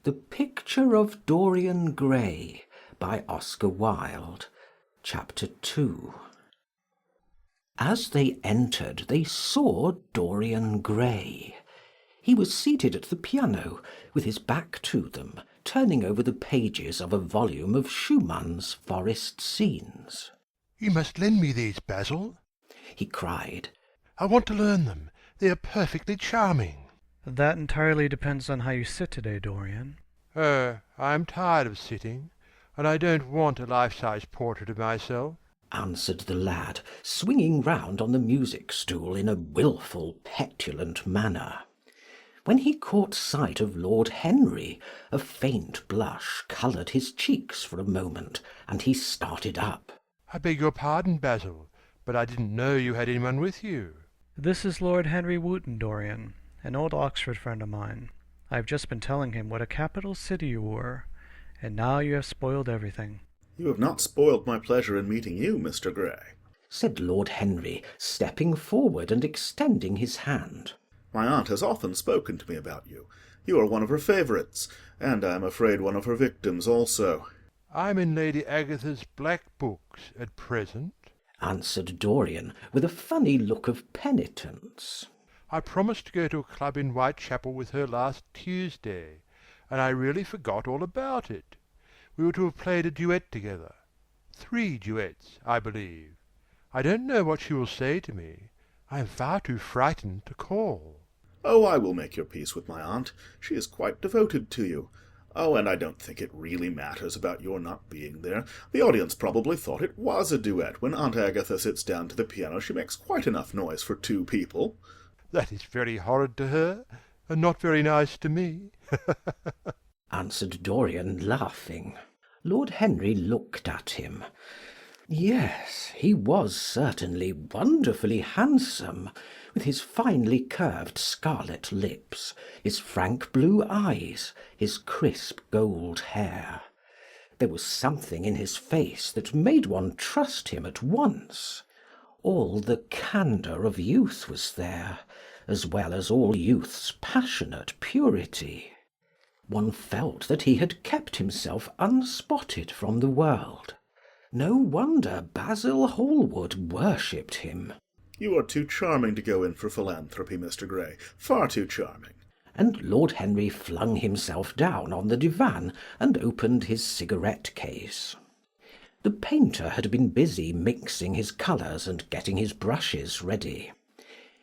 The Picture of Dorian Gray by Oscar Wilde. Chapter 2. As they entered, they saw Dorian Gray. He was seated at the piano, with his back to them, turning over the pages of a volume of Schumann's Forest Scenes. "You must lend me these, Basil," he cried. "I want to learn them. They are perfectly charming." That entirely depends on how you sit today, Dorian. "Oh, I am tired of sitting, and I don't want a life-size portrait of myself," answered the lad, swinging round on the music-stool in a wilful, petulant manner. When he caught sight of Lord Henry, a faint blush coloured his cheeks for a moment, and he started up. "I beg your pardon, Basil, but I didn't know you had anyone with you." This is Lord Henry Wotton, Dorian, an old Oxford friend of mine. I have just been telling him what a capital city you were, and now you have spoiled everything. "You have not spoiled my pleasure in meeting you, Mr. Gray," said Lord Henry, stepping forward and extending his hand. "My aunt has often spoken to me about you. You are one of her favourites, and I am afraid one of her victims also." "I'm in Lady Agatha's black books at present," answered Dorian, with a funny look of penitence. "I promised to go to a club in Whitechapel with her last Tuesday, and I really forgot all about it. We were to have played a duet together. 3 duets, I believe. I don't know what she will say to me. I am far too frightened to call." "Oh, I will make your peace with my aunt. She is quite devoted to you. Oh, and I don't think it really matters about your not being there. The audience probably thought it was a duet. When Aunt Agatha sits down to the piano, she makes quite enough noise for 2 people. "That is very horrid to her, and not very nice to me," answered Dorian, laughing. Lord Henry looked at him. Yes, he was certainly wonderfully handsome, with his finely curved scarlet lips, his frank blue eyes, his crisp gold hair. There was something in his face that made one trust him at once. All the candour of youth was there, as well as all youth's passionate purity. One felt that he had kept himself unspotted from the world. No wonder Basil Hallward worshipped him. "You are too charming to go in for philanthropy, Mr. Gray. Far too charming." And Lord Henry flung himself down on the divan and opened his cigarette-case. The painter had been busy mixing his colours and getting his brushes ready.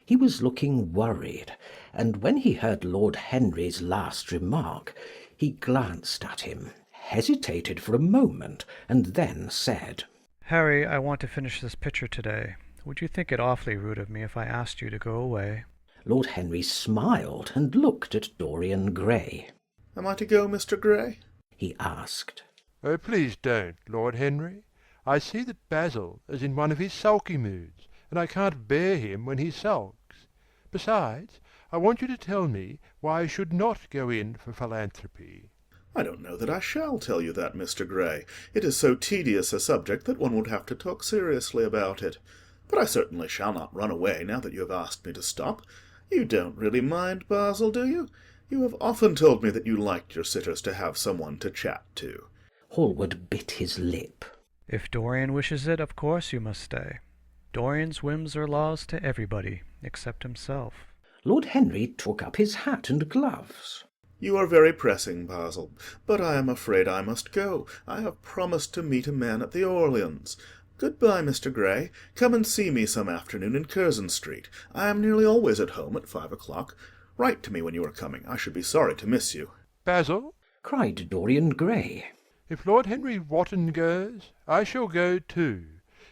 He was looking worried, and when he heard Lord Henry's last remark, he glanced at him, hesitated for a moment, and then said, Harry, I want to finish this picture today. Would you think it awfully rude of me if I asked you to go away? Lord Henry smiled and looked at Dorian Gray. "Am I to go, Mr. Gray?" he asked. "Oh, please don't, Lord Henry. I see that Basil is in one of his sulky moods, and I can't bear him when he sulks. Besides, I want you to tell me why I should not go in for philanthropy." "I don't know that I shall tell you that, Mr. Gray. It is so tedious a subject that one would have to talk seriously about it. But I certainly shall not run away now that you have asked me to stop. You don't really mind, Basil, do you? You have often told me that you liked your sitters to have someone to chat to." Hallward bit his lip. If Dorian wishes it, of course you must stay. Dorian's whims are laws to everybody, except himself. Lord Henry took up his hat and gloves. "You are very pressing, Basil, but I am afraid I must go. I have promised to meet a man at the Orleans. Good-bye, Mr. Gray. Come and see me some afternoon in Curzon Street. I am nearly always at home at 5 o'clock. Write to me when you are coming. I should be sorry to miss you." "Basil," cried Dorian Gray. "if Lord Henry Wotton goes, I shall go too.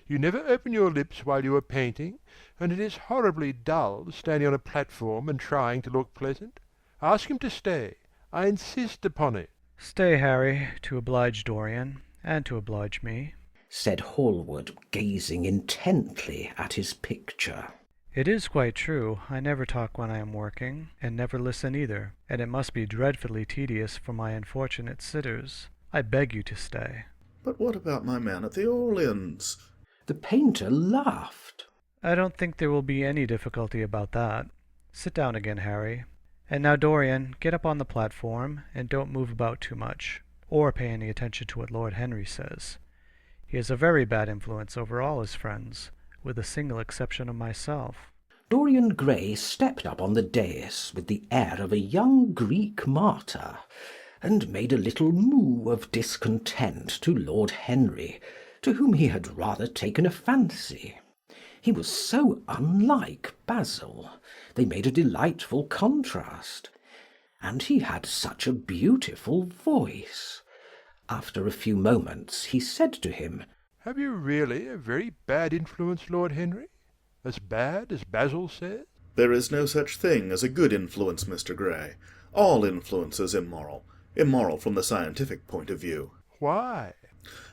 You never open your lips while you are painting, and it is horribly dull standing on a platform and trying to look pleasant. Ask him to stay. I insist upon it." Stay, Harry, to oblige Dorian, and to oblige me, said Hallward, gazing intently at his picture. It is quite true. I never talk when I am working, and never listen either, and it must be dreadfully tedious for my unfortunate sitters. I beg you to stay. "But what about my man at the Orleans?" The painter laughed. I don't think there will be any difficulty about that. Sit down again, Harry. And now, Dorian, get up on the platform, and don't move about too much, or pay any attention to what Lord Henry says. He is a very bad influence over all his friends, with the single exception of myself. Dorian Gray stepped up on the dais with the air of a young Greek martyr, and made a little moue of discontent to Lord Henry, to whom he had rather taken a fancy. He was so unlike Basil, they made a delightful contrast. And he had such a beautiful voice. After a few moments he said to him, "Have you really a very bad influence, Lord Henry? As bad as Basil says?" There is no such thing as a good influence, Mr. Gray. All influence is immoral. Immoral from the scientific point of view. Why?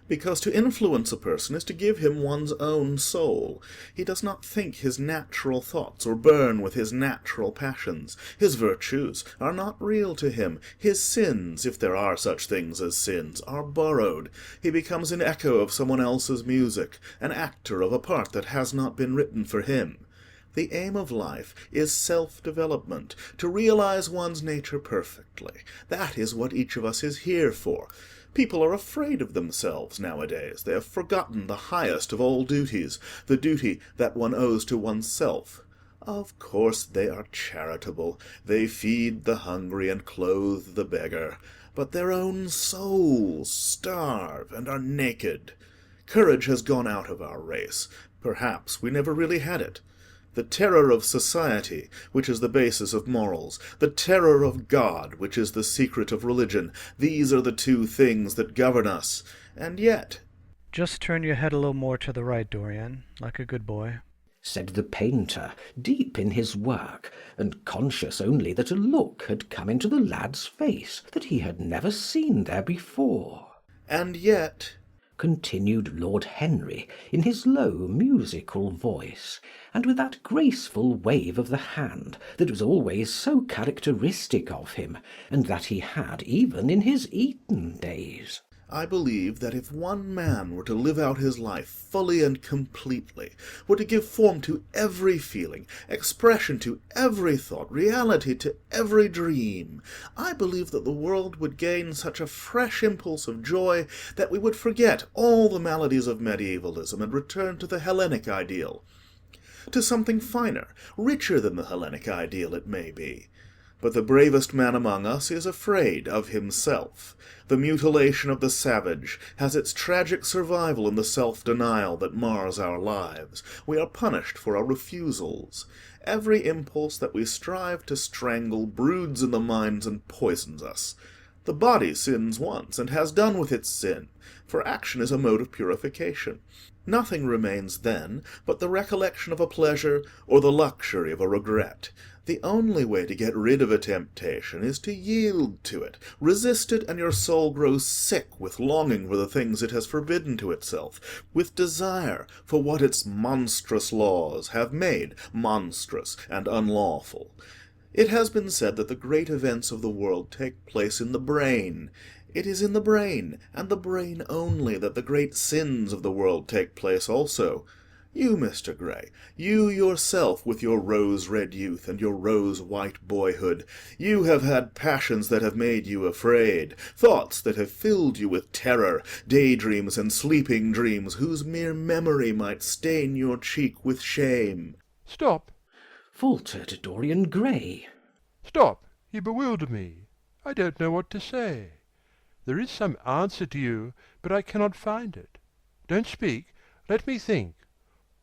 Because to influence a person is to give him one's own soul. He does not think his natural thoughts or burn with his natural passions. His virtues are not real to him. His sins, if there are such things as sins, are borrowed. He becomes an echo of someone else's music, an actor of a part that has not been written for him. The aim of life is self-development, to realize one's nature perfectly. That is what each of us is here for. People are afraid of themselves nowadays. They have forgotten the highest of all duties, the duty that one owes to oneself. Of course they are charitable. They feed the hungry and clothe the beggar. But their own souls starve and are naked. Courage has gone out of our race. Perhaps we never really had it. The terror of society, which is the basis of morals, the terror of God, which is the secret of religion, these are the two things that govern us. And yet— Just turn your head a little more to the right, Dorian, like a good boy, said the painter, deep in his work, and conscious only that a look had come into the lad's face that he had never seen there before. And yet— continued Lord Henry in his low musical voice, and with that graceful wave of the hand that was always so characteristic of him, and that he had even in his Eton days. I believe that if one man were to live out his life fully and completely, were to give form to every feeling, expression to every thought, reality to every dream, I believe that the world would gain such a fresh impulse of joy that we would forget all the maladies of medievalism and return to the Hellenic ideal. To something finer, richer than the Hellenic ideal, it may be. But the bravest man among us is afraid of himself. The mutilation of the savage has its tragic survival in the self-denial that mars our lives. We are punished for our refusals. Every impulse that we strive to strangle broods in the minds and poisons us. The body sins once, and has done with its sin, for action is a mode of purification. Nothing remains then but the recollection of a pleasure or the luxury of a regret. The only way to get rid of a temptation is to yield to it. Resist it, and your soul grows sick with longing for the things it has forbidden to itself, with desire for what its monstrous laws have made monstrous and unlawful. It has been said that the great events of the world take place in the brain. It is in the brain, and the brain only, that the great sins of the world take place also. You, Mr. Gray, you yourself, with your rose-red youth and your rose-white boyhood, you have had passions that have made you afraid, thoughts that have filled you with terror, daydreams and sleeping dreams whose mere memory might stain your cheek with shame. "Stop, faltered Dorian Gray. stop! You bewilder me. I don't know what to say. There is some answer to you, but I cannot find it. Don't speak. Let me think.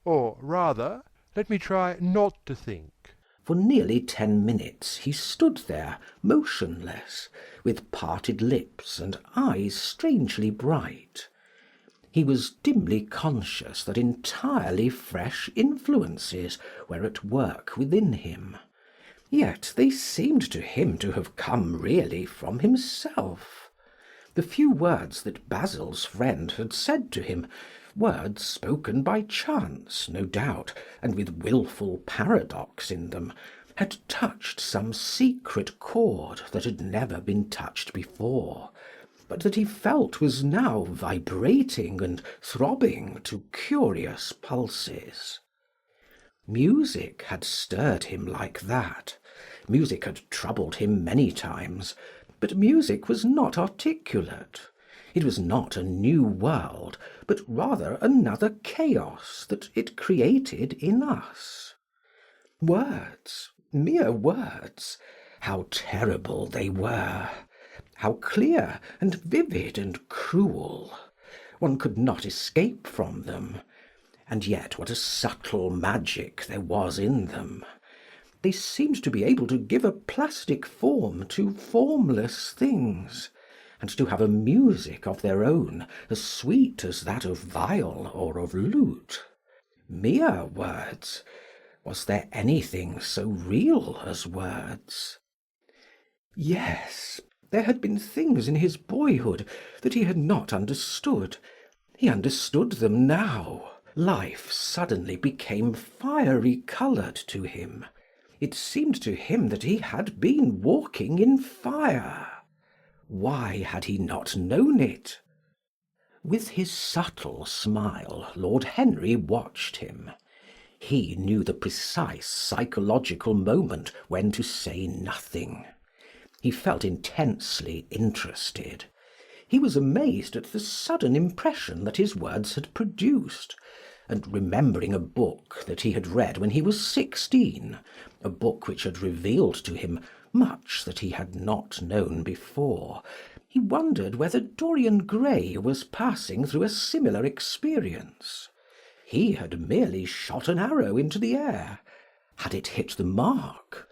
Or, rather, let me try not to think." For nearly 10 minutes he stood there, motionless, with parted lips and eyes strangely bright. He was dimly conscious that entirely fresh influences were at work within him. Yet they seemed to him to have come really from himself. The few words that Basil's friend had said to him, words spoken by chance, no doubt, and with wilful paradox in them, had touched some secret chord that had never been touched before, but that he felt was now vibrating and throbbing to curious pulses. Music had stirred him like that. Music had troubled him many times, but music was not articulate. It was not a new world, but rather another chaos that it created in us. Words, mere words, how terrible they were! How clear and vivid and cruel! One could not escape from them. And yet what a subtle magic there was in them! They seemed to be able to give a plastic form to formless things, and to have a music of their own as sweet as that of viol or of lute. Mere words! Was there anything so real as words? Yes, there had been things in his boyhood that he had not understood. He understood them now. Life suddenly became fiery coloured to him. It seemed to him that he had been walking in fire. Why had he not known it? With his subtle smile, Lord Henry watched him. He knew the precise psychological moment when to say nothing. He felt intensely interested. He was amazed at the sudden impression that his words had produced, and remembering a book that he had read when he was 16, a book which had revealed to him much that he had not known before, he wondered whether Dorian Gray was passing through a similar experience. He had merely shot an arrow into the air. Had it hit the mark?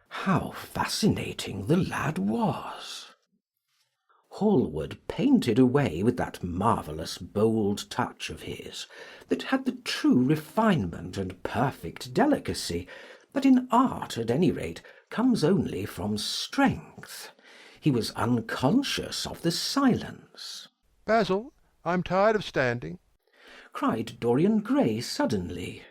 How fascinating the lad was! Hallward painted away with that marvellous bold touch of his, that had the true refinement and perfect delicacy that in art, at any rate, comes only from strength. He was unconscious of the silence. "Basil, I'm tired of standing," cried Dorian Gray suddenly.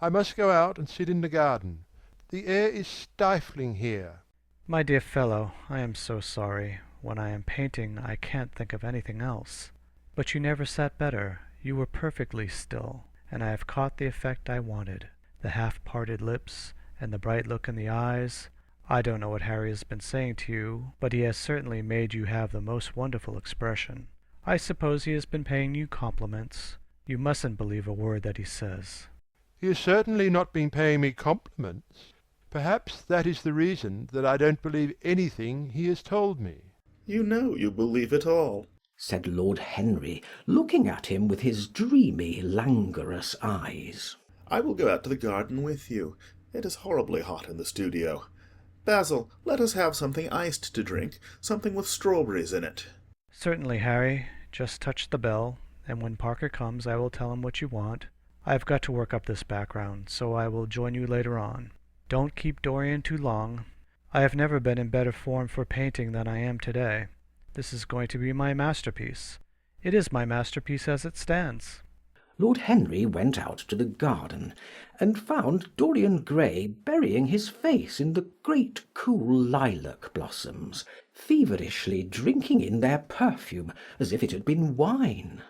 "I must go out and sit in the garden. The air is stifling here." My dear fellow, I am so sorry. When I am painting, I can't think of anything else. But you never sat better. You were perfectly still, and I have caught the effect I wanted. The half-parted lips, and the bright look in the eyes. I don't know what Harry has been saying to you, but he has certainly made you have the most wonderful expression. I suppose he has been paying you compliments. You mustn't believe a word that he says. "He has certainly not been paying me compliments. Perhaps that is the reason that I don't believe anything he has told me." You know you believe it all, said Lord Henry, looking at him with his dreamy, languorous eyes. I will go out to the garden with you. It is horribly hot in the studio. Basil, let us have something iced to drink, something with strawberries in it. Certainly, Harry. Just touch the bell, and when Parker comes I will tell him what you want. I've got to work up this background, so I will join you later on. Don't keep Dorian too long. I have never been in better form for painting than I am today. This is going to be my masterpiece. It is my masterpiece as it stands. Lord Henry went out to the garden, and found Dorian Gray burying his face in the great cool lilac blossoms, feverishly drinking in their perfume as if it had been wine.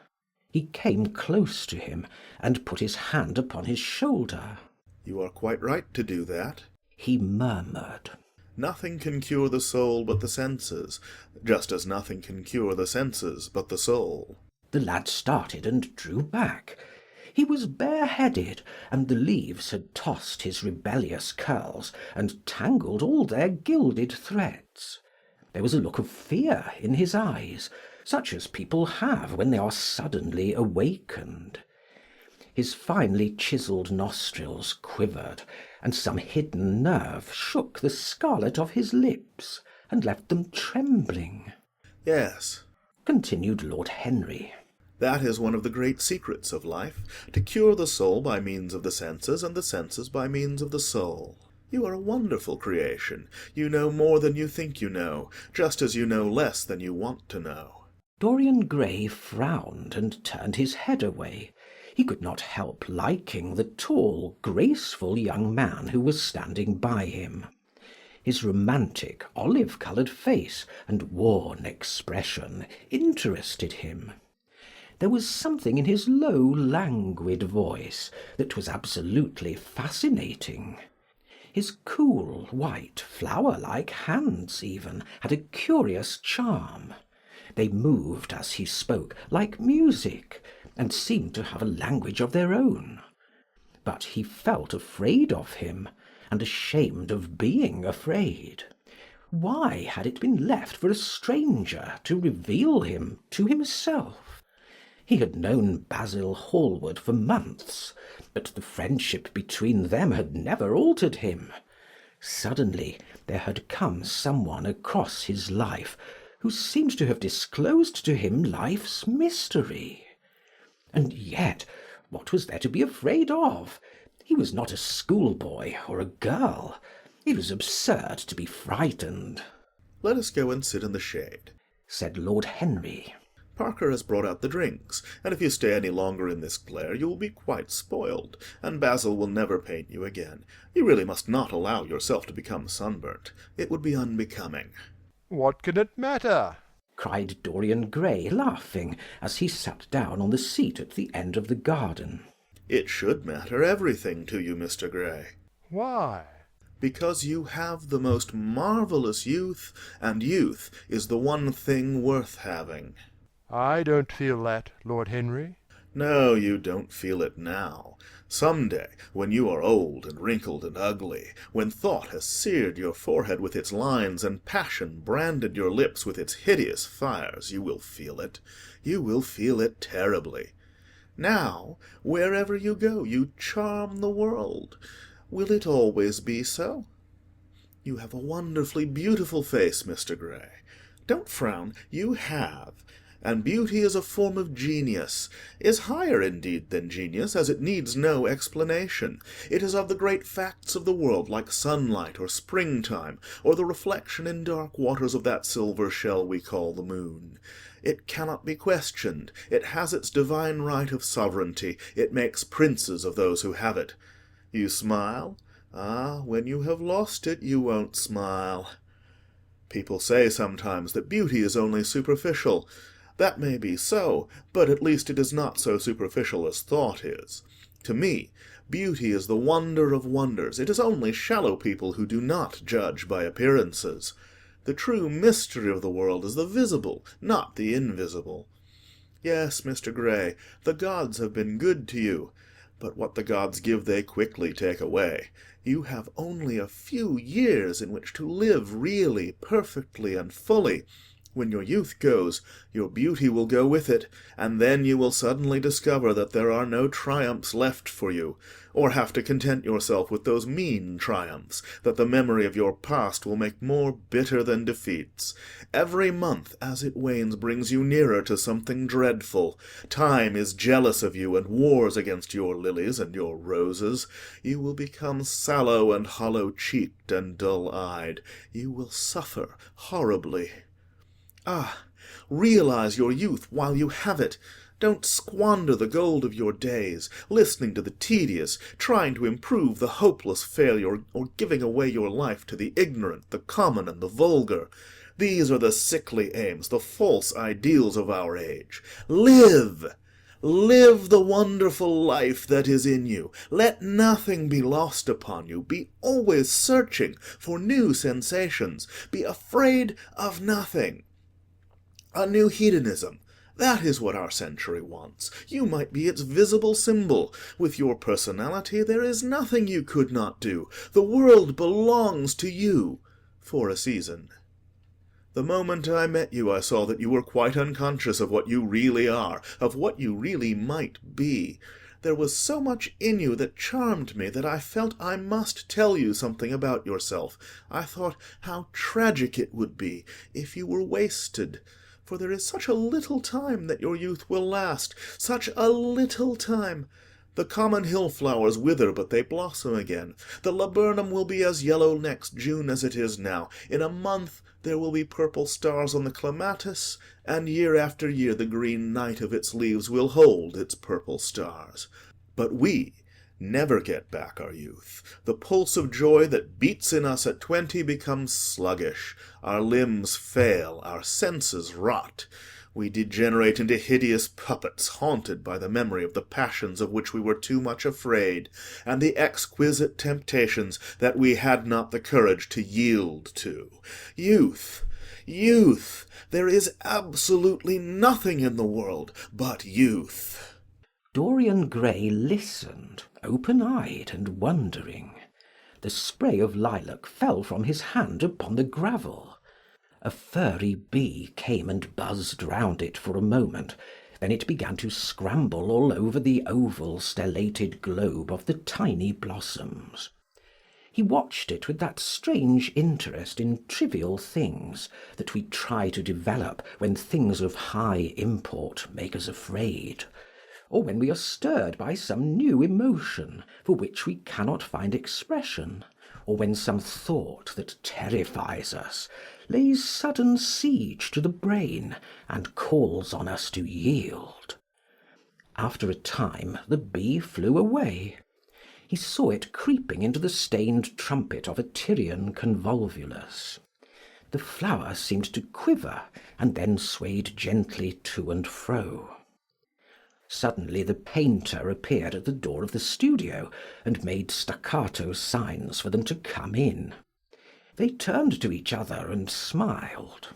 He came close to him, and put his hand upon his shoulder. You are quite right to do that, he murmured. Nothing can cure the soul but the senses, just as nothing can cure the senses but the soul. The lad started and drew back. He was bareheaded, and the leaves had tossed his rebellious curls and tangled all their gilded threads. There was a look of fear in his eyes, such as people have when they are suddenly awakened. His finely chiselled nostrils quivered, and some hidden nerve shook the scarlet of his lips, and left them trembling. Yes, continued Lord Henry. That is one of the great secrets of life, to cure the soul by means of the senses, and the senses by means of the soul. You are a wonderful creation. You know more than you think you know, just as you know less than you want to know. Dorian Gray frowned and turned his head away. He could not help liking the tall, graceful young man who was standing by him. His romantic, olive-coloured face and worn expression interested him. There was something in his low, languid voice that was absolutely fascinating. His cool, white, flower-like hands even had a curious charm. They moved, as he spoke, like music, and seemed to have a language of their own. But he felt afraid of him, and ashamed of being afraid. Why had it been left for a stranger to reveal him to himself? He had known Basil Hallward for months, but the friendship between them had never altered him. Suddenly there had come someone across his life who seemed to have disclosed to him life's mystery. And yet, what was there to be afraid of? He was not a schoolboy or a girl. It was absurd to be frightened. "Let us go and sit in the shade," said Lord Henry. "Parker has brought out the drinks, and if you stay any longer in this glare you will be quite spoiled, and Basil will never paint you again. You really must not allow yourself to become sunburnt. It would be unbecoming." What can it matter? cried Dorian Gray, laughing, as he sat down on the seat at the end of the garden. "It should matter everything to you, Mr. Gray. Why? Because you have the most marvellous youth, and youth is the one thing worth having." I don't feel that, Lord Henry. No, you don't feel it now. Some day, when you are old and wrinkled and ugly, when thought has seared your forehead with its lines, and passion branded your lips with its hideous fires, you will feel it. You will feel it terribly. Now, wherever you go, you charm the world. Will it always be so? You have a wonderfully beautiful face, Mr. Gray. Don't frown. You have. And beauty is a form of genius, is higher indeed than genius, as it needs no explanation. It is of the great facts of the world, like sunlight or springtime, or the reflection in dark waters of that silver shell we call the moon. It cannot be questioned. It has its divine right of sovereignty. It makes princes of those who have it. You smile? Ah, when you have lost it, you won't smile. People say sometimes that beauty is only superficial. That may be so, but at least it is not so superficial as thought is. To me, beauty is the wonder of wonders. It is only shallow people who do not judge by appearances. The true mystery of the world is the visible, not the invisible. Yes, Mr. Gray, the gods have been good to you, but what the gods give they quickly take away. You have only a few years in which to live really, perfectly, and fully. When your youth goes, your beauty will go with it, and then you will suddenly discover that there are no triumphs left for you, or have to content yourself with those mean triumphs that the memory of your past will make more bitter than defeats. Every month as it wanes brings you nearer to something dreadful. Time is jealous of you and wars against your lilies and your roses. You will become sallow and hollow-cheeked and dull-eyed. You will suffer horribly. Ah, realize your youth while you have it. Don't squander the gold of your days, listening to the tedious, trying to improve the hopeless failure, or giving away your life to the ignorant, the common, and the vulgar. These are the sickly aims, the false ideals of our age. Live! Live the wonderful life that is in you. Let nothing be lost upon you. Be always searching for new sensations. Be afraid of nothing. A new hedonism. That is what our century wants. You might be its visible symbol. With your personality, there is nothing you could not do. The world belongs to you for a season. The moment I met you, I saw that you were quite unconscious of what you really are, of what you really might be. There was so much in you that charmed me that I felt I must tell you something about yourself. I thought how tragic it would be if you were wasted. For there is such a little time that your youth will last, such a little time. The common hill-flowers wither, but they blossom again. The laburnum will be as yellow next June as it is now. In a month there will be purple stars on the clematis, and year after year the green night of its leaves will hold its purple stars. But we never get back our youth. The pulse of joy that beats in us at 20 becomes sluggish. Our limbs fail, our senses rot. We degenerate into hideous puppets, haunted by the memory of the passions of which we were too much afraid, and the exquisite temptations that we had not the courage to yield to. Youth! Youth! There is absolutely nothing in the world but youth. Dorian Gray listened, open-eyed and wondering. The spray of lilac fell from his hand upon the gravel. A furry bee came and buzzed round it for a moment, then it began to scramble all over the oval stellated globe of the tiny blossoms. He watched it with that strange interest in trivial things that we try to develop when things of high import make us afraid, or when we are stirred by some new emotion for which we cannot find expression, or when some thought that terrifies us lays sudden siege to the brain and calls on us to yield. After a time the bee flew away. He saw it creeping into the stained trumpet of a Tyrian convolvulus. The flower seemed to quiver, and then swayed gently to and fro. Suddenly the painter appeared at the door of the studio, and made staccato signs for them to come in. They turned to each other and smiled.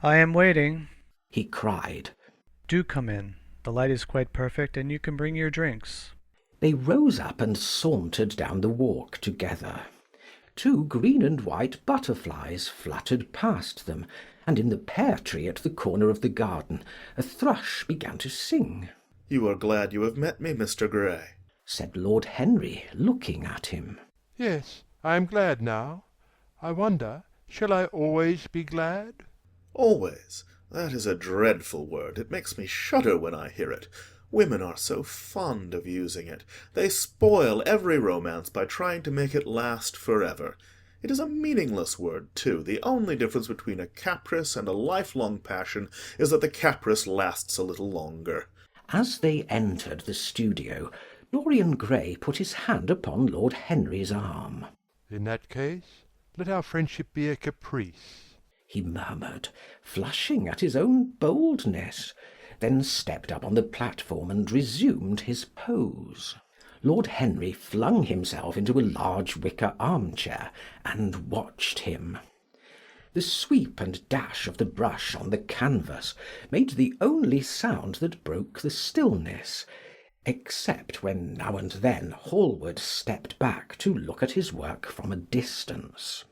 "I am waiting," he cried. "Do come in. The light is quite perfect, and you can bring your drinks." They rose up and sauntered down the walk together. Two green and white butterflies fluttered past them, and in the pear tree at the corner of the garden a thrush began to sing. You are glad you have met me, Mr. Gray, said Lord Henry, looking at him. Yes, I am glad now. I wonder, shall I always be glad? Always. That is a dreadful word. It makes me shudder when I hear it. Women are so fond of using it. They spoil every romance by trying to make it last forever. It is a meaningless word, too. The only difference between a caprice and a lifelong passion is that the caprice lasts a little longer. As they entered the studio, Dorian Gray put his hand upon Lord Henry's arm. In that case, let our friendship be a caprice, he murmured, flushing at his own boldness, then stepped up on the platform and resumed his pose. Lord Henry flung himself into a large wicker armchair and watched him. The sweep and dash of the brush on the canvas made the only sound that broke the stillness, except when now and then Hallward stepped back to look at his work from a distance.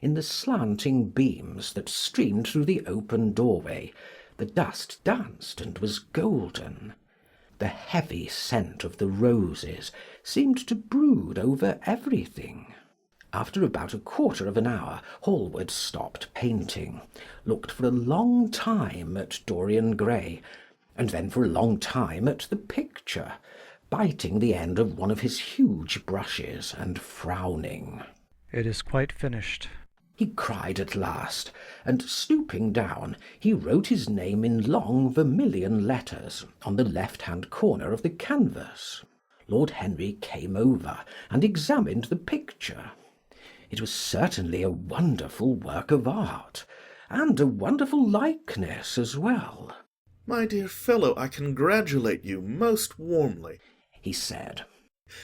In the slanting beams that streamed through the open doorway, the dust danced and was golden. The heavy scent of the roses seemed to brood over everything. After about a quarter of an hour, Hallward stopped painting, looked for a long time at Dorian Gray, and then for a long time at the picture, biting the end of one of his huge brushes and frowning. "It is quite finished," he cried at last, and stooping down, he wrote his name in long vermilion letters on the left-hand corner of the canvas. Lord Henry came over and examined the picture. It was certainly a wonderful work of art, and a wonderful likeness as well. My dear fellow, I congratulate you most warmly, he said.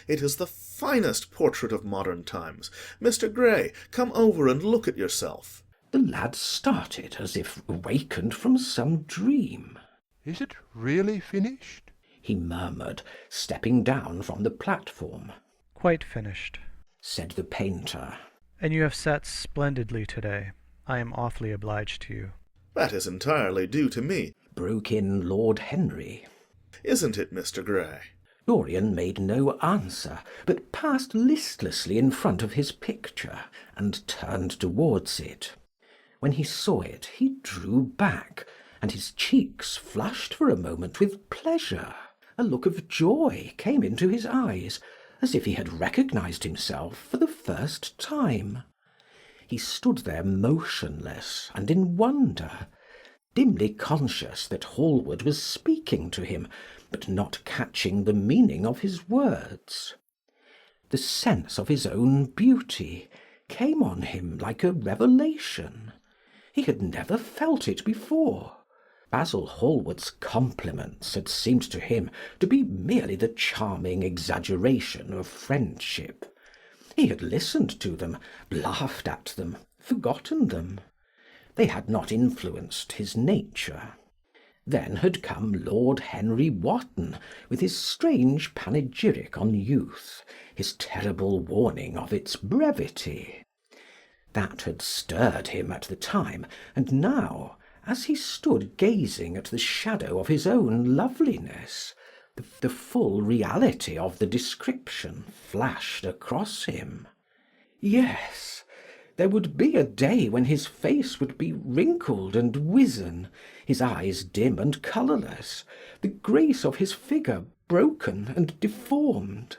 It is the finest portrait of modern times. Mr. Gray, come over and look at yourself. The lad started as if awakened from some dream. Is it really finished? he murmured, stepping down from the platform. "Quite finished," said the painter. "And you have sat splendidly today. I am awfully obliged to you." That is entirely due to me, broke in Lord Henry. Isn't it, Mr. Gray? Dorian made no answer, but passed listlessly in front of his picture, and turned towards it. When he saw it, he drew back, and his cheeks flushed for a moment with pleasure. A look of joy came into his eyes, as if he had recognized himself for the first time. He stood there motionless and in wonder, dimly conscious that Hallward was speaking to him, but not catching the meaning of his words. The sense of his own beauty came on him like a revelation. He had never felt it before. Basil Hallward's compliments had seemed to him to be merely the charming exaggeration of friendship. He had listened to them, laughed at them, forgotten them. They had not influenced his nature. Then had come Lord Henry Wotton, with his strange panegyric on youth, his terrible warning of its brevity. That had stirred him at the time, and now, as he stood gazing at the shadow of his own loveliness, the full reality of the description flashed across him. Yes, there would be a day when his face would be wrinkled and wizen, his eyes dim and colourless, the grace of his figure broken and deformed.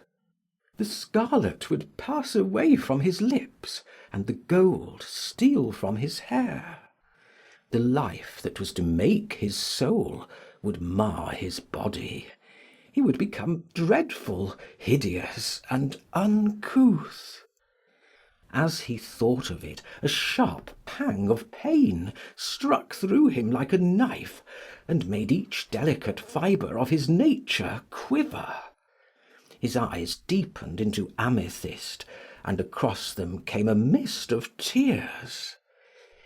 The scarlet would pass away from his lips, and the gold steal from his hair. The life that was to make his soul would mar his body. He would become dreadful, hideous, and uncouth. As he thought of it, a sharp pang of pain struck through him like a knife, and made each delicate fibre of his nature quiver. His eyes deepened into amethyst, and across them came a mist of tears.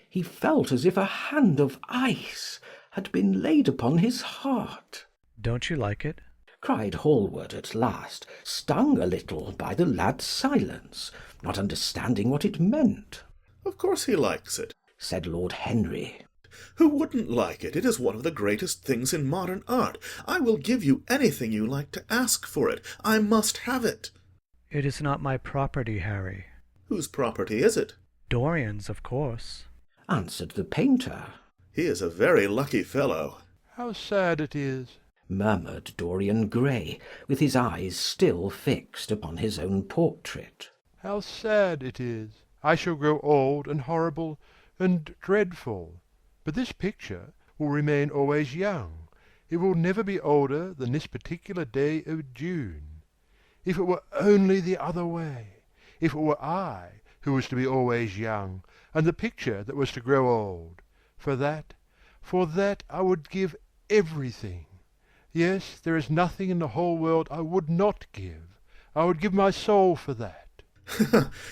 He felt as if a hand of ice had been laid upon his heart. "Don't you like it?" cried Hallward at last, stung a little by the lad's silence, not understanding what it meant. Of course he likes it, said Lord Henry. Who wouldn't like it? It is one of the greatest things in modern art. I will give you anything you like to ask for it. I must have it. "It is not my property, Harry." Whose property is it? "Dorian's, of course," answered the painter. He is a very lucky fellow. How sad it is, murmured Dorian Gray, with his eyes still fixed upon his own portrait. how sad it is. I shall grow old and horrible and dreadful. But this picture will remain always young. It will never be older than this particular day of June. If it were only the other way! If it were I who was to be always young, and the picture that was to grow old! For that I would give everything. Yes, there is nothing in the whole world I would not give. I would give my soul for that."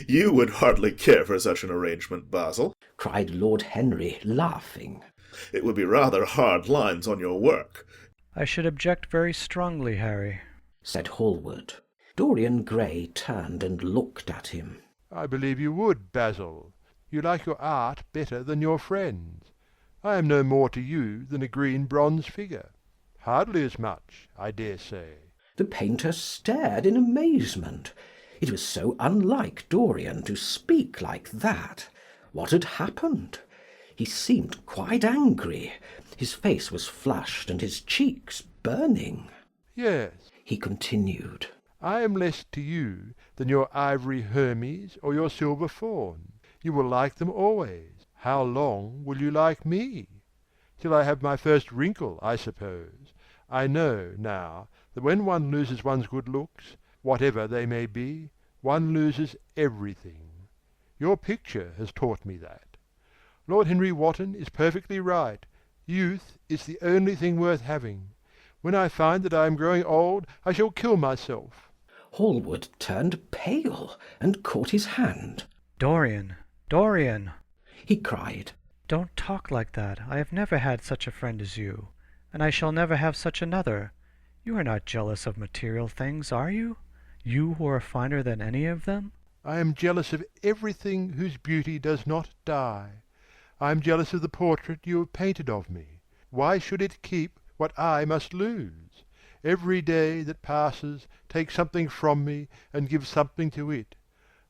You would hardly care for such an arrangement, Basil, cried Lord Henry, laughing. It would be rather hard lines on your work. "I should object very strongly, Harry," said Hallward. Dorian Gray turned and looked at him. "I believe you would, Basil. You like your art better than your friends. I am no more to you than a green bronze figure. Hardly as much, I dare say." The painter stared in amazement. It was so unlike Dorian to speak like that. What had happened? He seemed quite angry. His face was flushed and his cheeks burning. "Yes," he continued, "I am less to you than your ivory Hermes or your silver fawn. You will like them always. How long will you like me? Till I have my first wrinkle, I suppose. I know, now, that when one loses one's good looks, whatever they may be, one loses everything. Your picture has taught me that. Lord Henry Wotton is perfectly right. Youth is the only thing worth having. When I find that I am growing old, I shall kill myself." Hallward turned pale and caught his hand. "Dorian, Dorian!" he cried. "Don't talk like that. I have never had such a friend as you, and I shall never have such another. You are not jealous of material things, are you? You who are finer than any of them?" "I am jealous of everything whose beauty does not die. I am jealous of the portrait you have painted of me. Why should it keep what I must lose? Every day that passes takes something from me and gives something to it.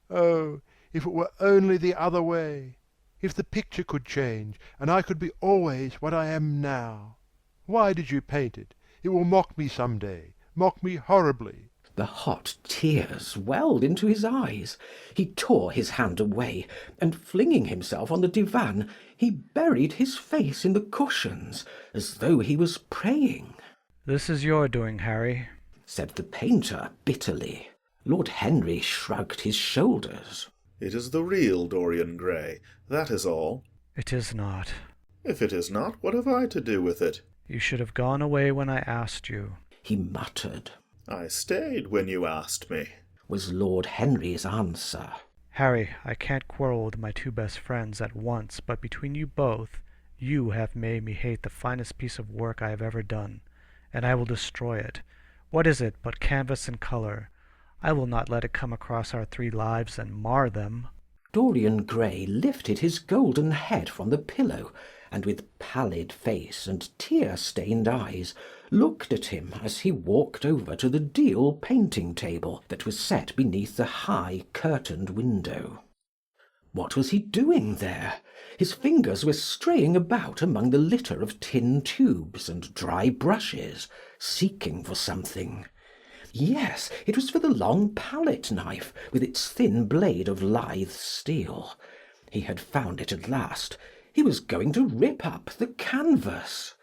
Oh, if it were only the other way! If the picture could change, and I could be always what I am now! Why did you paint it? It will mock me some day, mock me horribly." The hot tears welled into his eyes. He tore his hand away, and flinging himself on the divan, he buried his face in the cushions, as though he was praying. "This is your doing, Harry," said the painter bitterly. Lord Henry shrugged his shoulders. It is the real Dorian Gray, that is all. "It is not." If it is not, what have I to do with it? You should have gone away when I asked you. He muttered. I stayed when you asked me, was Lord Henry's answer. Harry, I can't quarrel with my two best friends at once, but between you both, you have made me hate the finest piece of work I have ever done, and I will destroy it. What is it but canvas and colour? I will not let it come across our 3 lives and mar them. Dorian Gray lifted his golden head from the pillow, and with pallid face and tear-stained eyes looked at him as he walked over to the deal painting table that was set beneath the high curtained window. What was he doing there? His fingers were straying about among the litter of tin tubes and dry brushes, seeking for something. Yes, it was for the long palette knife with its thin blade of lithe steel. He had found it at last. He was going to rip up the canvas.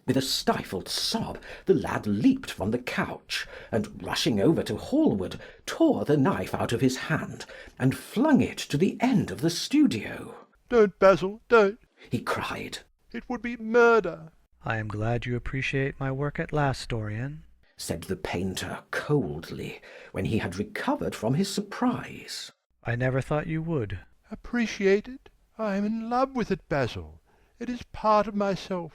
With a stifled sob, the lad leaped from the couch, and rushing over to Hallward, tore the knife out of his hand, and flung it to the end of the studio. "Don't, Basil, don't!" he cried. "It would be murder." I am glad you appreciate my work at last, Dorian, said the painter coldly, when he had recovered from his surprise. I never thought you would. Appreciate it? I am in love with it, Basil. It is part of myself.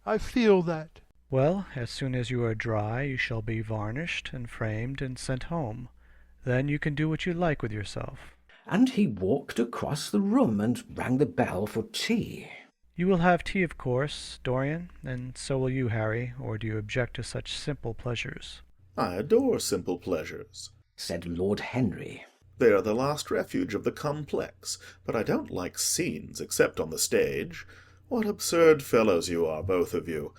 I feel that. Well, as soon as you are dry, you shall be varnished and framed and sent home. Then you can do what you like with yourself. And he walked across the room and rang the bell for tea. You will have tea, of course, Dorian, and so will you, Harry, or do you object to such simple pleasures? I adore simple pleasures, said Lord Henry. They are the last refuge of the complex, but I don't like scenes except on the stage. What absurd fellows you are, both of you.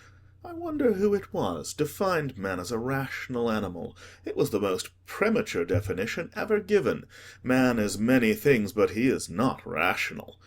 I wonder who it was defined man as a rational animal. It was the most premature definition ever given. Man is many things, but he is not rational.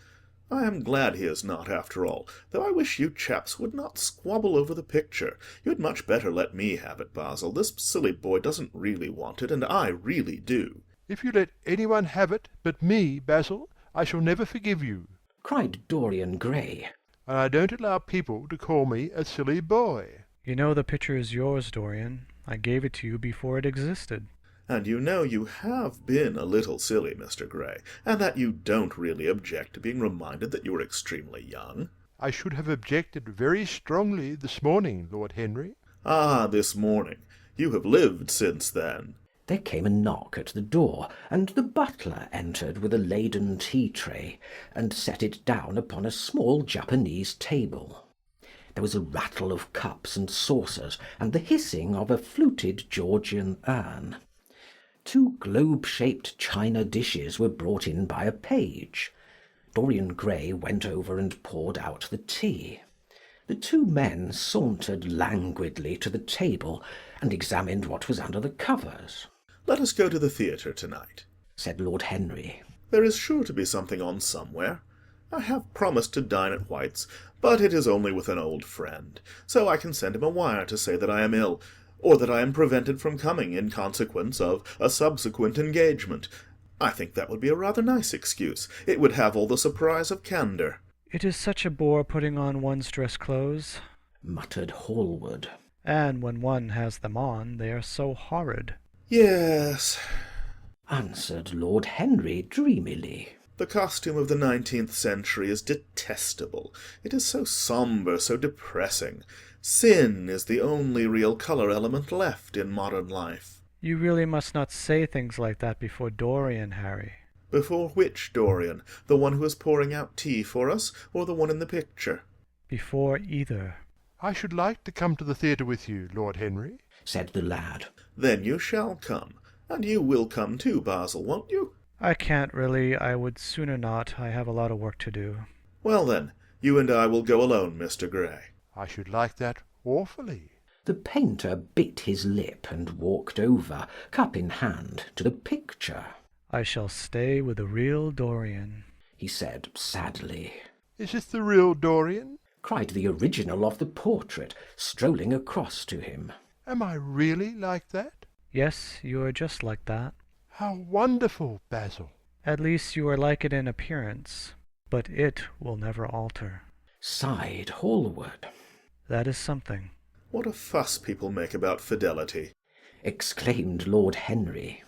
I am glad he is not, after all, though I wish you chaps would not squabble over the picture. You had much better let me have it, Basil. This silly boy doesn't really want it, and I really do. If you let anyone have it but me, Basil, I shall never forgive you, cried Dorian Gray. And I don't allow people to call me a silly boy. You know the picture is yours, Dorian. I gave it to you before it existed. And you know you have been a little silly, Mr. Gray, and that you don't really object to being reminded that you are extremely young. I should have objected very strongly this morning, Lord Henry. Ah, this morning. You have lived since then. There came a knock at the door, and the butler entered with a laden tea-tray, and set it down upon a small Japanese table. There was a rattle of cups and saucers, and the hissing of a fluted Georgian urn. 2 globe-shaped china dishes were brought in by a page. Dorian Gray went over and poured out the tea. The 2 men sauntered languidly to the table, and examined what was under the covers. Let us go to the theatre tonight, said Lord Henry. There is sure to be something on somewhere. I have promised to dine at White's, but it is only with an old friend, so I can send him a wire to say that I am ill, or that I am prevented from coming in consequence of a subsequent engagement. I think that would be a rather nice excuse. It would have all the surprise of candour. It is such a bore putting on one's dress clothes, muttered Hallward. And when one has them on, they are so horrid. Yes, answered Lord Henry dreamily. The costume of the 19th century is detestable. It is so sombre, so depressing. Sin is the only real colour element left in modern life. You really must not say things like that before Dorian, Harry. Before which Dorian? The one who is pouring out tea for us, or the one in the picture? Before either. I should like to come to the theatre with you, Lord Henry, said the lad. Then you shall come. And you will come too, Basil, won't you? I can't really. I would sooner not. I have a lot of work to do. Well then, you and I will go alone, Mr. Gray. I should like that awfully. The painter bit his lip and walked over, cup in hand, to the picture. I shall stay with the real Dorian, he said sadly. Is this the real Dorian? Cried the original of the portrait, strolling across to him. Am I really like that? Yes, you are just like that. How wonderful, Basil. At least you are like it in appearance, but it will never alter, sighed Hallward. That is something. What a fuss people make about fidelity. Exclaimed Lord Henry.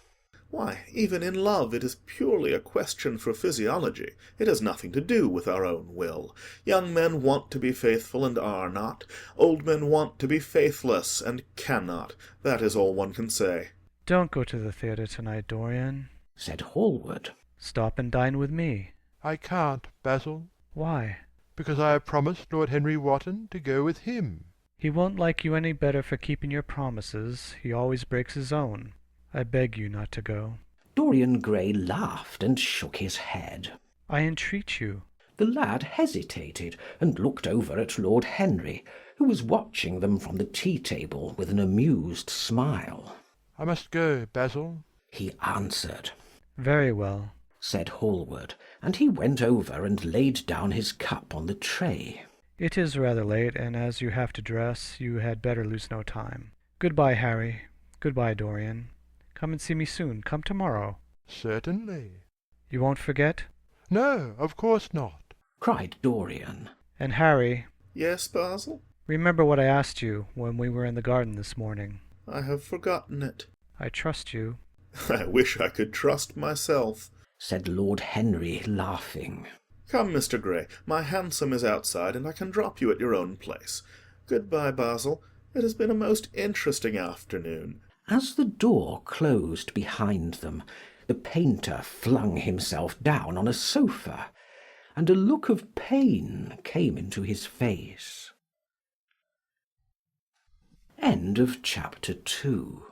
Why, even in love it is purely a question for physiology. It has nothing to do with our own will. Young men want to be faithful and are not. Old men want to be faithless and cannot. That is all one can say. Don't go to the theatre tonight, Dorian, said Hallward. Stop and dine with me. I can't, Basil, Why? because I have promised Lord Henry Wotton to go with him. He won't like you any better for keeping your promises. He always breaks his own. I beg you not to go. Dorian Gray laughed and shook his head. I entreat you. The lad hesitated and looked over at Lord Henry, who was watching them from the tea-table with an amused smile. I must go, Basil, he answered. Very well, said Hallward, and he went over and laid down his cup on the tray. It is rather late, and as you have to dress, you had better lose no time. Goodbye, Harry. Goodbye, Dorian. Come and see me soon. Come tomorrow. Certainly. You won't forget? No, of course not, cried Dorian. And Harry, Yes, Basil? remember what I asked you when we were in the garden this morning. I have forgotten it. I trust you. I wish I could trust myself. said Lord Henry, laughing. Come, Mr. Gray, my hansom is outside, and I can drop you at your own place. Goodbye, Basil. It has been a most interesting afternoon. As the door closed behind them, the painter flung himself down on a sofa, and a look of pain came into his face. End of chapter 2.